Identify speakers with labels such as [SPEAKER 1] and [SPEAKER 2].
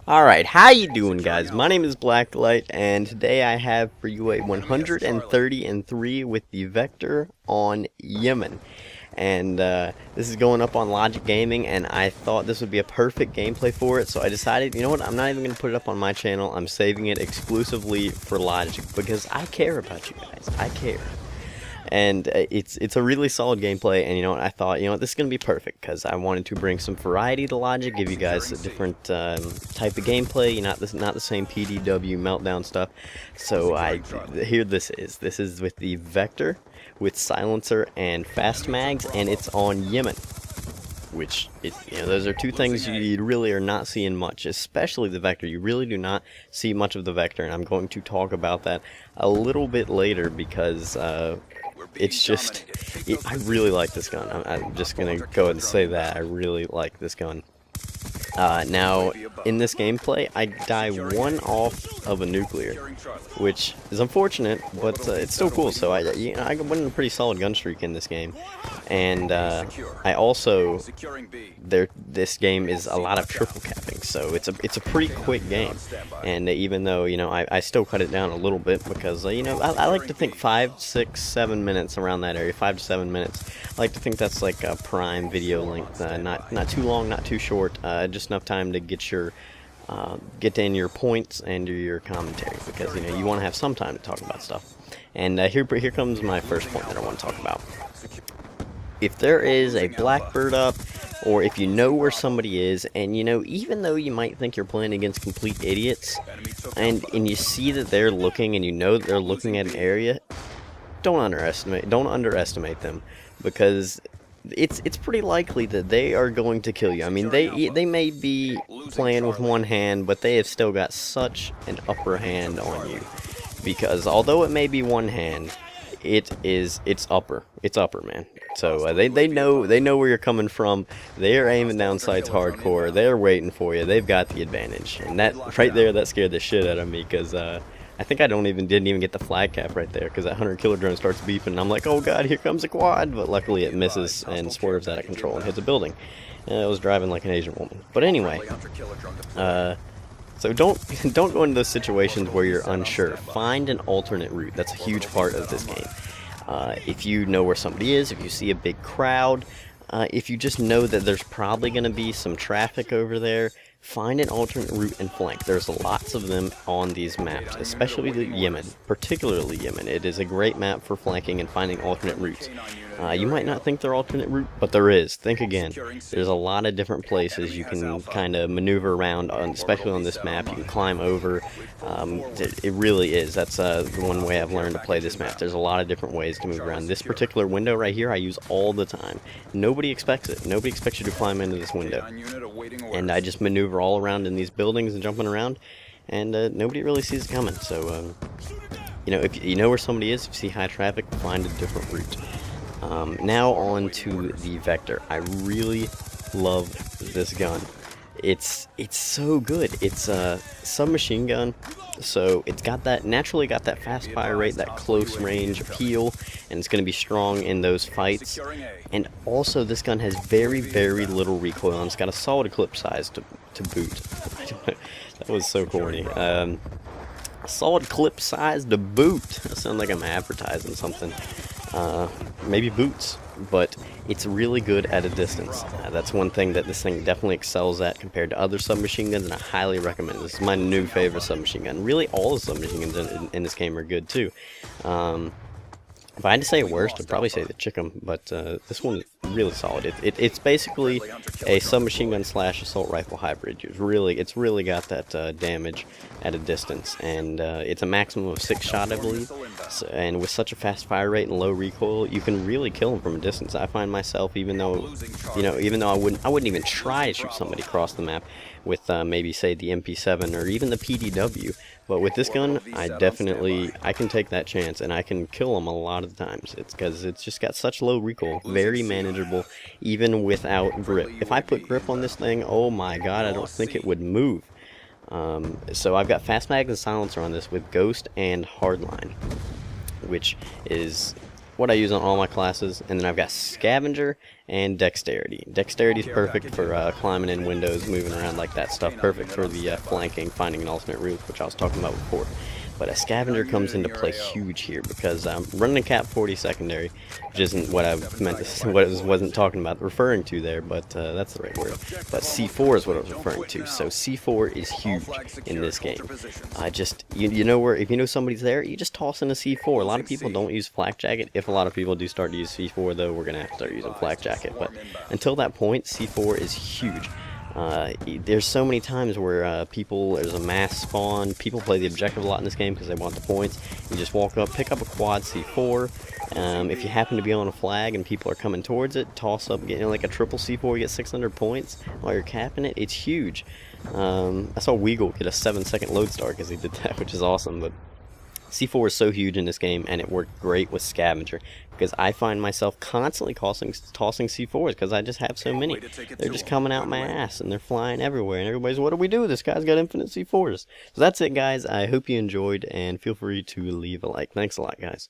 [SPEAKER 1] Alright, how you doing, guys? My name is Blacklight, and today I have for you a 130-3 with the Vector on Yemen. And this is going up on Logic Gaming, and I thought this would be a perfect gameplay for it, so I decided, you know what, I'm not even going to put it up on my channel. I'm saving it exclusively for Logic, because I care about you guys. I care. And it's a really solid gameplay, and you know what, I thought, you know what, this is going to be perfect, because I wanted to bring some variety to Logic, give you guys a different type of gameplay, not the same PDW meltdown stuff. So here this is with the Vector, with silencer and fast mags, and it's on Yemen. Which, those are two things you really are not seeing much, especially the Vector. You really do not see much of the Vector, and I'm going to talk about that a little bit later, because it's just, I really like this gun. I'm just going to go ahead and say that. I really like this gun. Now, in this gameplay, I die one off of a nuclear, which is unfortunate, but it's still cool. So I went on a pretty solid gun streak in this game, and I also this game is a lot of triple capping, so it's a pretty quick game. And even though I still cut it down a little bit, because I like to think 5, 6, 7 minutes, around that area, 5 to 7 minutes. I like to think that's like a prime video length, not too long, not too short, just enough time to get in your points and your commentary, because you want to have some time to talk about stuff. And here comes my first point that I want to talk about. If there is a blackbird up, or if you know where somebody is, and even though you might think you're playing against complete idiots, and you see that they're looking, and that they're looking at an area, don't underestimate them, because it's pretty likely that they are going to kill you. I mean, they may be playing with one hand, but they have still got such an upper hand on you, because although it may be one hand, it's upper, man. So they know where you're coming from. They're aiming down sights hardcore. They're waiting for you. They've got the advantage, and that right there, that scared the shit out of me, because I think I didn't even get the flag cap right there, because that 100 killer drone starts beeping, and I'm like, oh god, here comes a quad, but luckily it misses and swerves out of control and hits a building. I was driving like an Asian woman. But anyway, so don't go into those situations where you're unsure. Find an alternate route. That's a huge part of this game. If you know where somebody is, if you see a big crowd, if you just know that there's probably going to be some traffic over there, find an alternate route and flank. There's lots of them on these maps, especially Yemen, particularly Yemen. It is a great map for flanking and finding alternate routes. You might not think they're alternate route, but there is. Think again. There's a lot of different places you can kind of maneuver around, especially on this map. You can climb over. It really is. That's one way I've learned to play this map. There's a lot of different ways to move around. This particular window right here I use all the time. Nobody expects it. Nobody expects you to climb into this window. And I just maneuver all around in these buildings and jumping around, and nobody really sees it coming. So, if you know where somebody is, if you see high traffic, find a different route. Now on to the Vector. I really love this gun. It's so good. It's a submachine gun, so it's naturally got that fast fire rate, that close range appeal, and it's going to be strong in those fights. And also, this gun has very, very little recoil, and it's got a solid clip size to boot. That was so corny. A solid clip size to boot. That sounds like I'm advertising something. Maybe boots, but it's really good at a distance. That's one thing that this thing definitely excels at compared to other submachine guns, and I highly recommend it. This is my new favorite submachine gun. Really, all the submachine guns in this game are good too. If I had to say a worst, I'd probably say the Chickum, but this one's really solid. It's basically a submachine gun / assault rifle hybrid. It's really got that damage at a distance, and it's a maximum of 6 shot, I believe. So, and with such a fast fire rate and low recoil, you can really kill them from a distance. I find myself, even though I wouldn't even try to shoot somebody across the map with maybe say the MP7 or even the PDW. But with this gun, I can take that chance, and I can kill them a lot of the times. It's because it's just got such low recoil, very manageable, even without grip. If I put grip on this thing, oh my god, I don't think it would move. So I've got fast mag and silencer on this with Ghost and Hardline, which is what I use on all my classes. And then I've got Scavenger and Dexterity. Dexterity is perfect for climbing in windows, moving around like that stuff. Perfect for the flanking, finding an alternate route, which I was talking about before. But a Scavenger comes into play huge here because I'm running a Cap 40 secondary, which isn't what I meant to say, what I wasn't talking about, referring to there, but that's the right word. But C4 is what I was referring to. So C4 is huge in this game. You know where, if you know somebody's there, you just toss in a C4. A lot of people don't use Flak Jacket. If a lot of people do start to use C4, though, we're going to have to start using Flak Jacket. But until that point, C4 is huge. There's so many times where there's a mass spawn, people play the objective a lot in this game because they want the points. You just walk up, pick up a quad C4, if you happen to be on a flag and people are coming towards it, toss up, get like a triple C4, you get 600 points while you're capping it. It's huge. I saw Weagle get a 7-second load start because he did that, which is awesome. But C4 is so huge in this game, and it worked great with Scavenger, because I find myself constantly tossing C4s, because I just have so many. They're just coming out my ass, and they're flying everywhere, and everybody's, what do we do? This guy's got infinite C4s. So that's it, guys. I hope you enjoyed, and feel free to leave a like. Thanks a lot, guys.